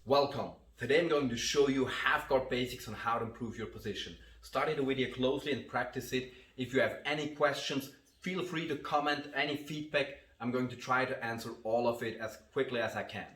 Welcome! Today I'm going to show you half guard basics on how to improve your position. Study the video closely and practice it. If you have any questions, feel free to comment any feedback. I'm going to try to answer all of it as quickly as I can.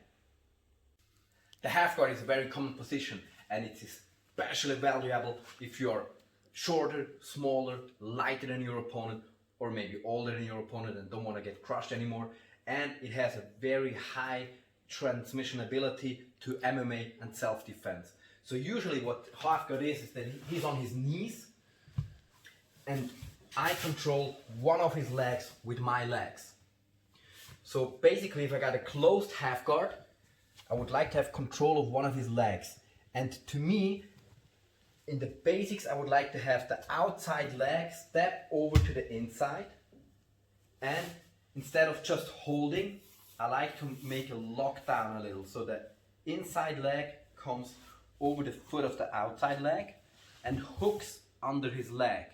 The half guard is a very common position and it's especially valuable if you're shorter, smaller, lighter than your opponent, or maybe older than your opponent and don't want to get crushed anymore. And it has a very high transmission ability to MMA and self-defense. So usually what half guard is that he's on his knees and I control one of his legs with my legs. So basically if I got a closed half guard, I would like to have control of one of his legs. And to me, in the basics, I would like to have the outside leg step over to the inside. And instead of just holding, I like to make a lockdown a little so that inside leg comes over the foot of the outside leg and hooks under his leg.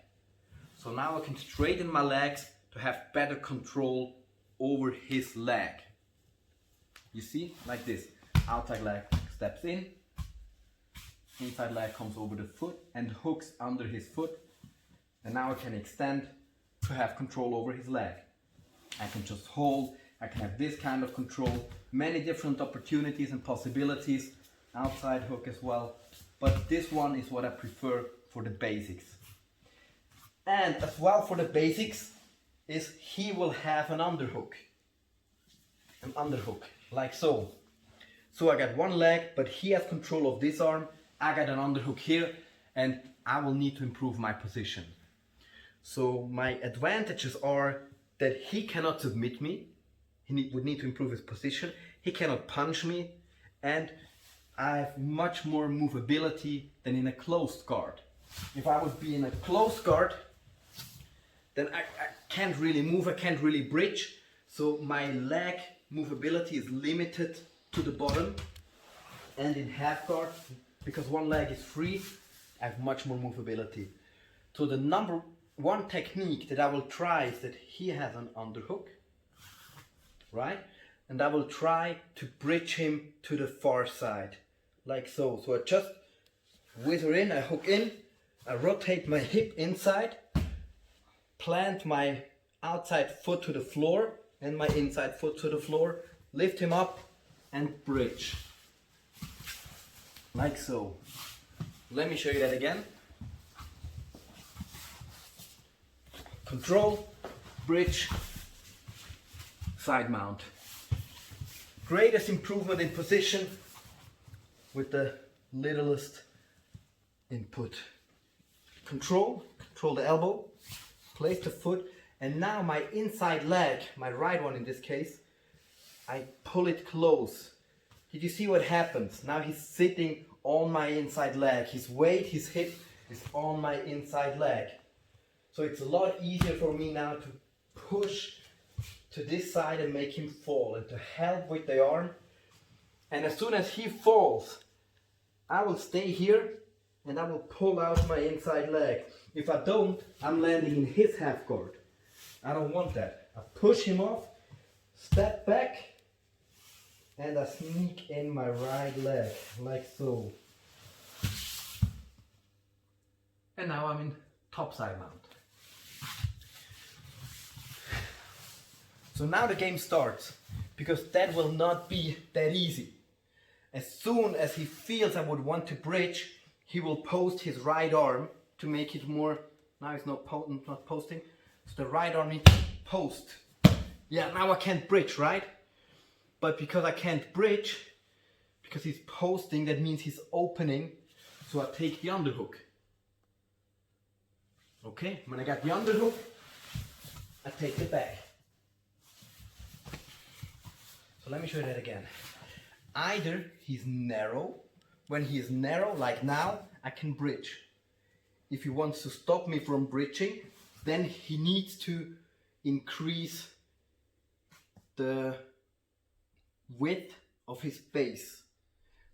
So now I can straighten my legs to have better control over his leg. You see, like this. Outside leg steps in, inside leg comes over the foot and hooks under his foot. And now I can extend to have control over his leg. I can just hold, I can have this kind of control, many different opportunities and possibilities, outside hook as well. But this one is what I prefer for the basics. And as well for the basics is he will have an underhook. An underhook, like so. So I got one leg, but he has control of this arm. I got an underhook here, and I will need to improve my position. So my advantages are that he cannot submit me. He would need to improve his position. He cannot punch me, and I have much more movability than in a closed guard. If I would be in a closed guard, then I can't really move, I can't really bridge. So my leg movability is limited to the bottom. And in half guard, because one leg is free, I have much more movability. So the number one technique that I will try is that he has an underhook, right? And I will try to bridge him to the far side, like so. So I just whizzer in, I hook in, I rotate my hip inside, plant my outside foot to the floor and my inside foot to the floor, lift him up and bridge. Like so. Let me show you that again. Control, bridge, side mount. Greatest improvement in position with the littlest input. Control the elbow, place the foot, and now my inside leg, my right one in this case, I pull it close. Did you see what happens? Now he's sitting on my inside leg. His weight, his hip is on my inside leg. So it's a lot easier for me now to push to this side and make him fall and to help with the arm. And as soon as he falls, I will stay here and I will pull out my inside leg. If I don't, I'm landing in his half guard. I don't want that. I push him off, step back, and I sneak in my right leg, like so. And now I'm in top side mount. So now the game starts, because that will not be that easy. As soon as he feels I would want to bridge, he will post his right arm to make it more, now it's not posting, so the right arm needs to post. Yeah, now I can't bridge, right? But because I can't bridge, because he's posting, that means he's opening, so I take the underhook. Okay, when I got the underhook, I take the back. So let me show you that again. Either he's narrow, when he is narrow, like now, I can bridge. If he wants to stop me from bridging, then he needs to increase the width of his base.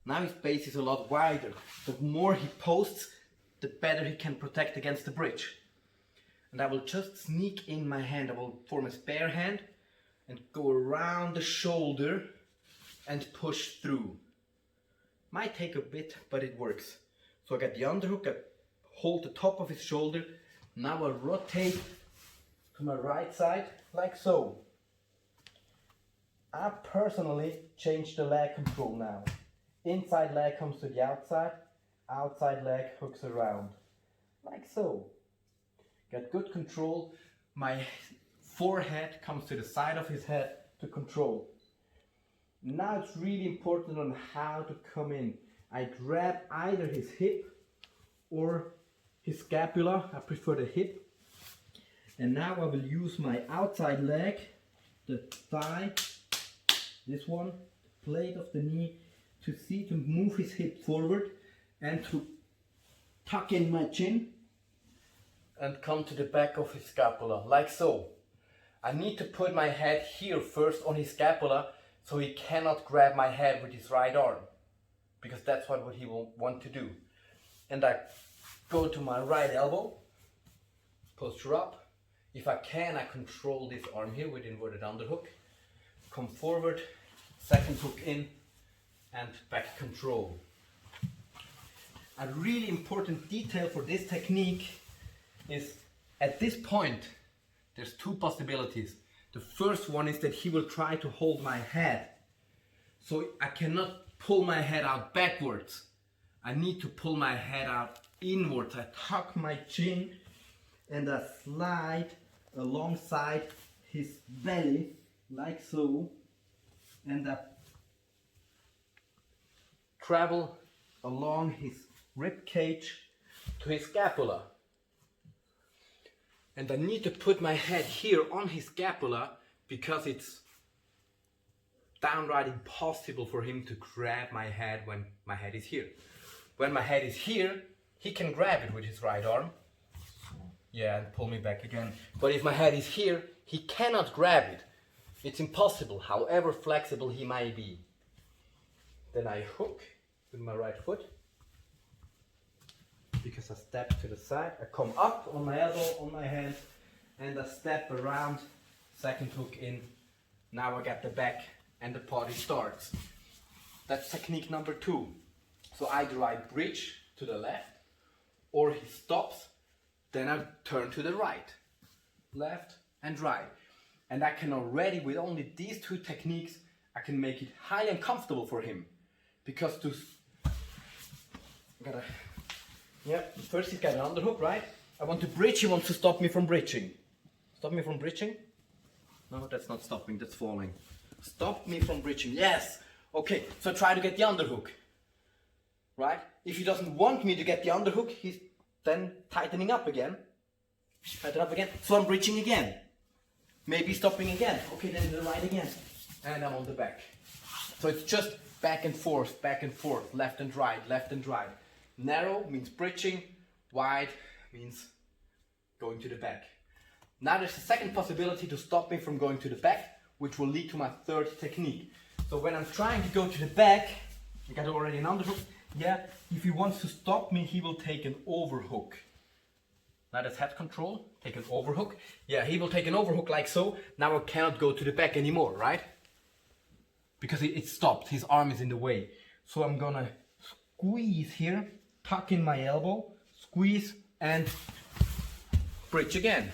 Now his base is a lot wider. The more he posts, the better he can protect against the bridge. And I will just sneak in my hand. I will form a spare hand and go around the shoulder and push through. Might take a bit, but it works. So I get the underhook, I hold the top of his shoulder. Now I rotate to my right side, like so. I personally change the leg control now. Inside leg comes to the outside leg hooks around, like so. Get good control. My forehead comes to the side of his head to control. Now it's really important on how to come in. I grab either his hip or his scapula. I prefer the hip. And now I will use my outside leg, the thigh, this one, the blade of the knee, to move his hip forward and to tuck in my chin and come to the back of his scapula, like so. I need to put my head here first on his scapula so he cannot grab my head with his right arm, because that's what he will want to do. And I go to my right elbow, posture up. If I can, I control this arm here with inverted underhook. Come forward, second hook in, and back control. A really important detail for this technique is at this point, there's two possibilities. The first one is that he will try to hold my head. So I cannot pull my head out backwards. I need to pull my head out inwards. I tuck my chin and I slide alongside his belly, like so, and I travel along his rib cage to his scapula. And I need to put my head here on his scapula because it's downright impossible for him to grab my head when my head is here. When my head is here, he can grab it with his right arm. Yeah, and pull me back again. But if my head is here, he cannot grab it. It's impossible, however flexible he might be. Then I hook with my right foot, because I step to the side. I come up on my elbow, on my hand, and I step around, second hook in. Now I get the back and the party starts. That's technique number 2. So either I bridge to the left or he stops, then I turn to the right, left and right. And I can already, with only these 2 techniques, I can make it highly uncomfortable for him. Because first he's got an underhook, right? I want to bridge, he wants to stop me from bridging. Stop me from bridging? No, that's not stopping, that's falling. Stop me from bridging, yes! Okay, so try to get the underhook. Right? If he doesn't want me to get the underhook, he's then tightening up again. Tighten up again, so I'm bridging again. Maybe stopping again. Okay, then to the right again. And I'm on the back. So it's just back and forth, left and right, left and right. Narrow means bridging, wide means going to the back. Now there's a second possibility to stop me from going to the back, which will lead to my third technique. So when I'm trying to go to the back, you got already an underhook. Yeah, if he wants to stop me, he will take an overhook. Now that's head control, take an overhook. Yeah, he will take an overhook like so. Now I cannot go to the back anymore, right? Because it stopped, his arm is in the way. So I'm gonna squeeze here, tuck in my elbow, squeeze and bridge again.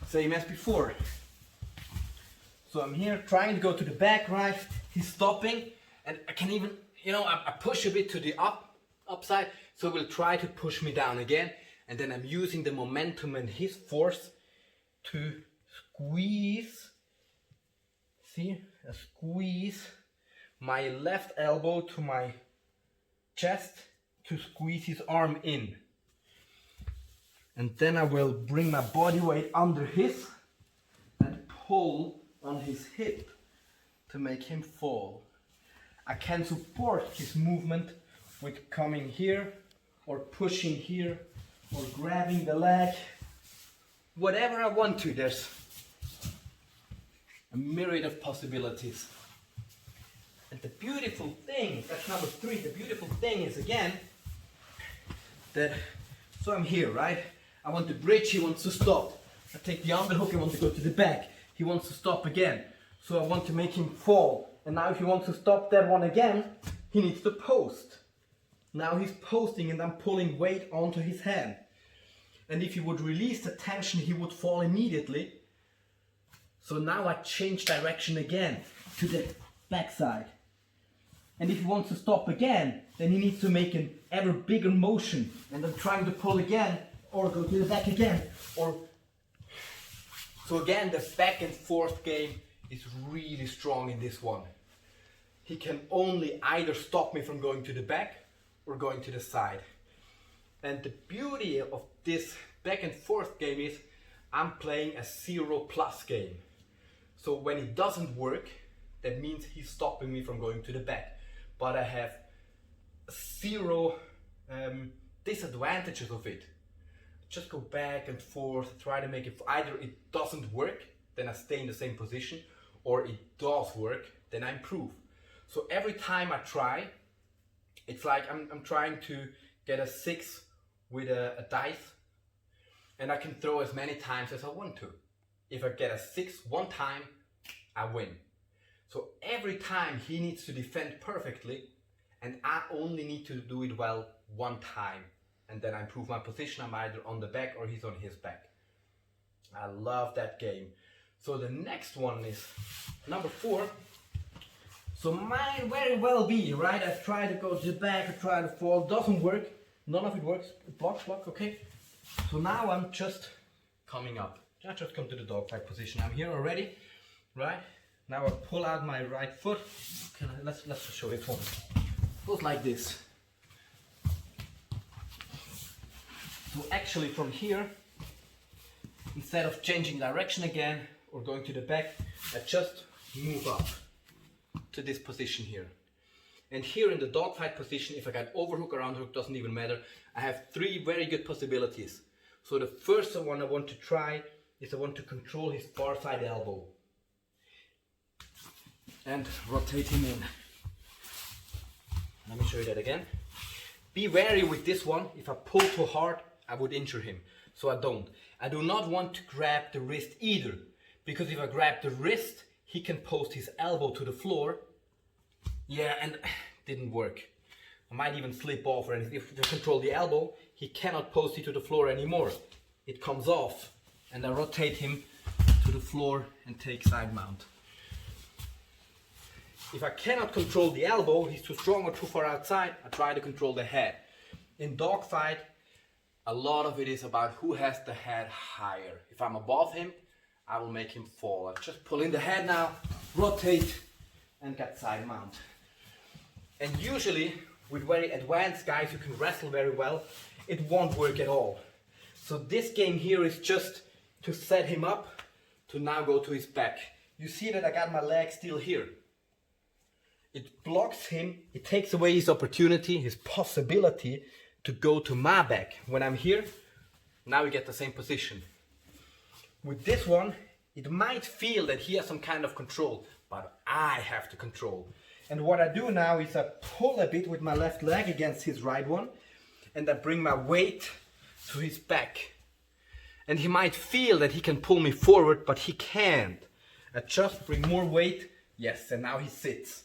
Same as before. So I'm here trying to go to the back, right? He's stopping and I can even, I push a bit to the upside, so he will try to push me down again. And then I'm using the momentum and his force to squeeze. See, I squeeze my left elbow to my chest to squeeze his arm in. And then I will bring my body weight under his and pull on his hip to make him fall. I can support his movement with coming here or pushing here or grabbing the leg. Whatever I want to, there's a myriad of possibilities. And the beautiful thing, that's number 3, the beautiful thing is again, that, so I'm here, right? I want to bridge, he wants to stop. I take the underhook, I want to go to the back. He wants to stop again. So I want to make him fall. And now if he wants to stop that one again, he needs to post. Now he's posting and I'm pulling weight onto his hand. And if he would release the tension, he would fall immediately. So now I change direction again to the backside. And if he wants to stop again, then he needs to make an ever bigger motion. And I'm trying to pull again, or go to the back again. So again, the back and forth game is really strong in this one. He can only either stop me from going to the back or going to the side. And the beauty of this back and forth game is I'm playing a 0+ game. So when it doesn't work, that means he's stopping me from going to the back. But I have 0 disadvantages of it. Just go back and forth, try to make it, either it doesn't work, then I stay in the same position, or it does work, then I improve. So every time I try, it's like I'm trying to get a 6 with a dice, and I can throw as many times as I want to. If I get a 6 one time, I win. So every time he needs to defend perfectly, and I only need to do it well one time, and then I improve my position. I'm either on the back or he's on his back. I love that game. So the next one is number 4. So might very well be, right? I try to go to the back, I try to fall, doesn't work. None of it works. Block, okay. So now I'm just coming up. I just come to the dogfight position. I'm here already, right? Now I pull out my right foot. Let's just show it one. Goes like this. So actually from here, instead of changing direction again or going to the back, I just move up to this position here. And here in the dogfight position, if I got overhook or underhook, doesn't even matter. I have 3 very good possibilities. So the first one I want to try is I want to control his far side elbow and rotate him in. Let me show you that again. Be wary with this one. If I pull too hard, I would injure him. So I don't. I do not want to grab the wrist either, because if I grab the wrist, he can post his elbow to the floor. Yeah, and didn't work. I might even slip off, or anything. If I control the elbow, he cannot post it to the floor anymore. It comes off, and I rotate him to the floor and take side mount. If I cannot control the elbow, he's too strong or too far outside, I try to control the head. In dogfight, a lot of it is about who has the head higher. If I'm above him, I will make him fall. I just pull in the head now, rotate, and get side mount. And usually, with very advanced guys who can wrestle very well, it won't work at all. So this game here is just to set him up to now go to his back. You see that I got my leg still here. It blocks him, it takes away his opportunity, his possibility to go to my back. When I'm here, now we get the same position. With this one, it might feel that he has some kind of control, but I have to control. And what I do now is I pull a bit with my left leg against his right one, and I bring my weight to his back. And he might feel that he can pull me forward, but he can't. I just bring more weight, yes, and now he sits.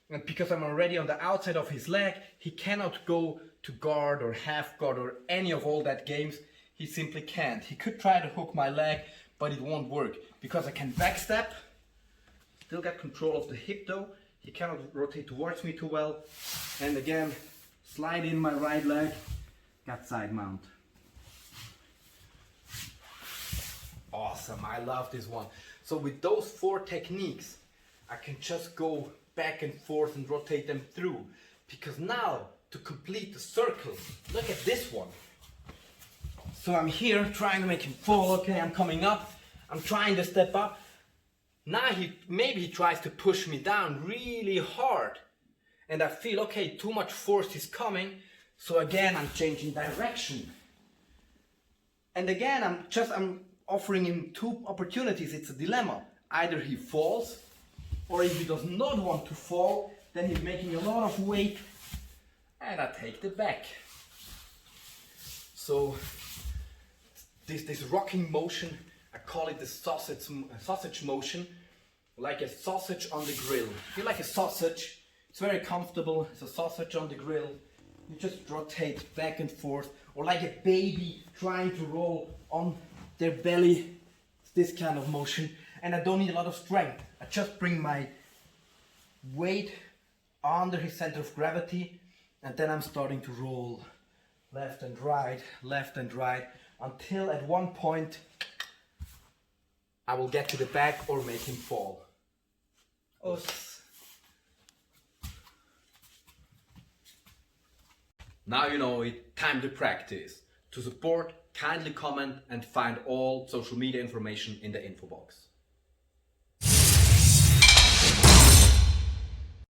And because I'm already on the outside of his leg, he cannot go to guard or half guard or any of all that games. He simply can't. He could try to hook my leg, but it won't work. Because I can backstep, still get control of the hip though. He cannot rotate towards me too well. And again, slide in my right leg, got side mount. Awesome, I love this one. So with those 4 techniques, I can just go back and forth and rotate them through. Because now, to complete the circle, look at this one. So I'm here trying to make him fall. Okay, I'm coming up. I'm trying to step up. Now maybe he tries to push me down really hard. And I feel, okay, too much force is coming. So again, I'm changing direction. And again, I'm offering him 2 opportunities. It's a dilemma. Either he falls, or if he does not want to fall, then he's making a lot of weight, and I take the back. So this rocking motion, I call it the sausage motion, like a sausage on the grill. If you like a sausage, It's very comfortable. It's a sausage on the grill. You just rotate back and forth, or like a baby trying to roll on their belly. It's this kind of motion, and I don't need a lot of strength. I just bring my weight under his center of gravity, and then I'm starting to roll left and right, until at one point I will get to the back or make him fall. Now you know it, time to practice. To support, kindly comment and find all social media information in the info box.